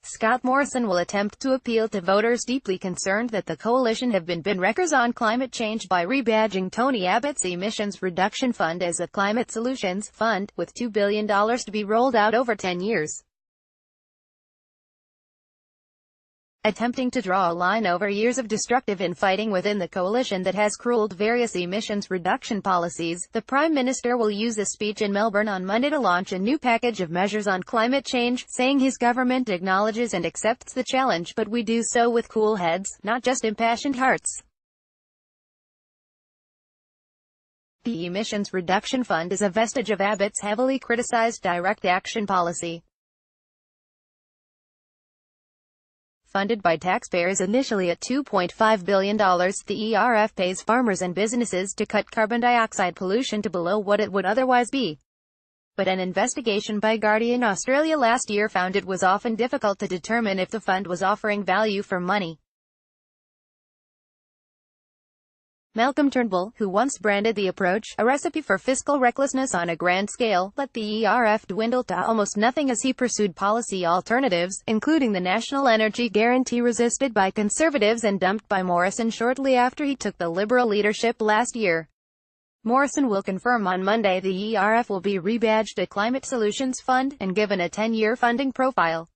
Scott Morrison will attempt to appeal to voters deeply concerned that the coalition have been wreckers on climate change by rebadging Tony Abbott's Emissions Reduction Fund as a Climate Solutions Fund, with $2 billion to be rolled out over 10 years. Attempting to draw a line over years of destructive infighting within the coalition that has crueled various emissions reduction policies, the Prime Minister will use a speech in Melbourne on Monday to launch a new package of measures on climate change, saying his government acknowledges and accepts the challenge, but we do so with cool heads, not just impassioned hearts. The Emissions Reduction Fund is a vestige of Abbott's heavily criticized direct action policy. Funded by taxpayers initially at $2.5 billion, the ERF pays farmers and businesses to cut carbon dioxide pollution to below what it would otherwise be. But an investigation by Guardian Australia last year found it was often difficult to determine if the fund was offering value for money. Malcolm Turnbull, who once branded the approach a recipe for fiscal recklessness on a grand scale, let the ERF dwindle to almost nothing as he pursued policy alternatives, including the National Energy Guarantee resisted by Conservatives and dumped by Morrison shortly after he took the Liberal leadership last year. Morrison will confirm on Monday the ERF will be rebadged a Climate Solutions Fund, and given a 10-year funding profile.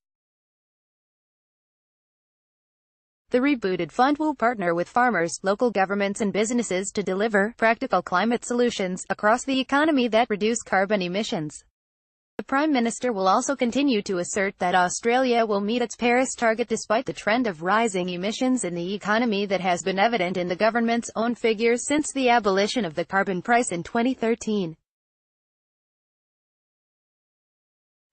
The rebooted fund will partner with farmers, local governments and businesses to deliver practical climate solutions across the economy that reduce carbon emissions. The Prime Minister will also continue to assert that Australia will meet its Paris target despite the trend of rising emissions in the economy that has been evident in the government's own figures since the abolition of the carbon price in 2013.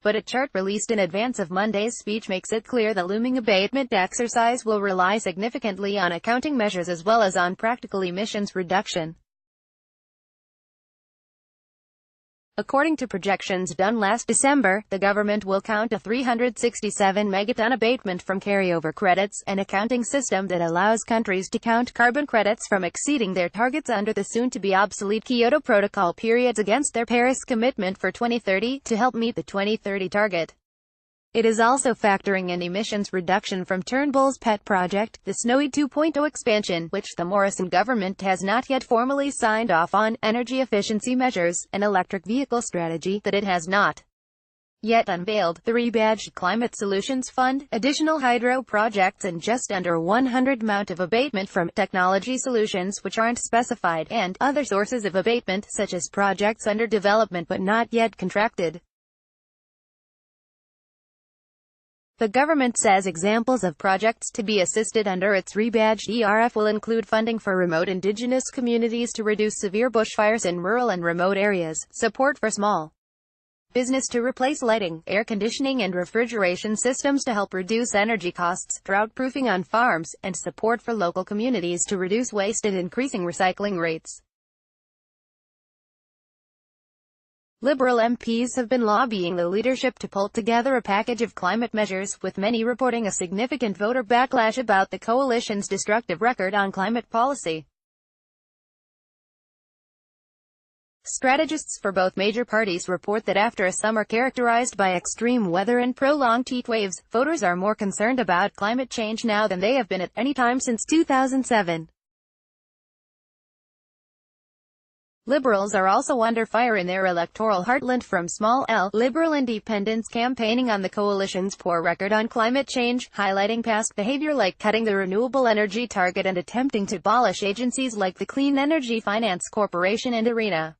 But a chart released in advance of Monday's speech makes it clear the looming abatement exercise will rely significantly on accounting measures as well as on practical emissions reduction. According to projections done last December, the government will count a 367 megaton abatement from carryover credits, an accounting system that allows countries to count carbon credits from exceeding their targets under the soon-to-be obsolete Kyoto Protocol periods against their Paris commitment for 2030, to help meet the 2030 target. It is also factoring in emissions reduction from Turnbull's pet project, the Snowy 2.0 expansion, which the Morrison government has not yet formally signed off on, energy efficiency measures, an electric vehicle strategy that it has not yet unveiled, the rebadged Climate Solutions Fund, additional hydro projects and just under 100 amount of abatement from technology solutions which aren't specified, and other sources of abatement such as projects under development but not yet contracted. The government says examples of projects to be assisted under its rebadged ERF will include funding for remote Indigenous communities to reduce severe bushfires in rural and remote areas, support for small business to replace lighting, air conditioning and refrigeration systems to help reduce energy costs, drought-proofing on farms, and support for local communities to reduce waste and increasing recycling rates. Liberal MPs have been lobbying the leadership to pull together a package of climate measures, with many reporting a significant voter backlash about the coalition's destructive record on climate policy. Strategists for both major parties report that after a summer characterized by extreme weather and prolonged heat waves, voters are more concerned about climate change now than they have been at any time since 2007. Liberals are also under fire in their electoral heartland from small L Liberal independents campaigning on the coalition's poor record on climate change, highlighting past behavior like cutting the renewable energy target and attempting to abolish agencies like the Clean Energy Finance Corporation and ARENA.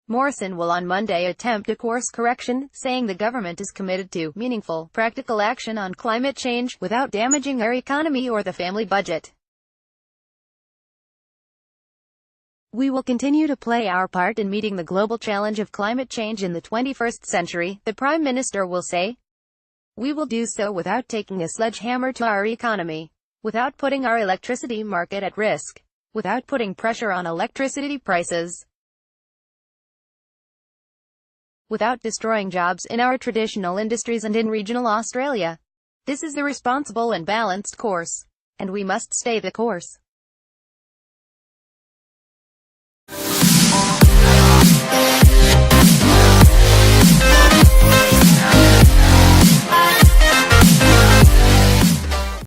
Morrison will on Monday attempt a course correction, saying the government is committed to meaningful, practical action on climate change, without damaging our economy or the family budget. We will continue to play our part in meeting the global challenge of climate change in the 21st century, the Prime Minister will say. We will do so without taking a sledgehammer to our economy, without putting our electricity market at risk, without putting pressure on electricity prices, without destroying jobs in our traditional industries and in regional Australia. This is the responsible and balanced course, and we must stay the course.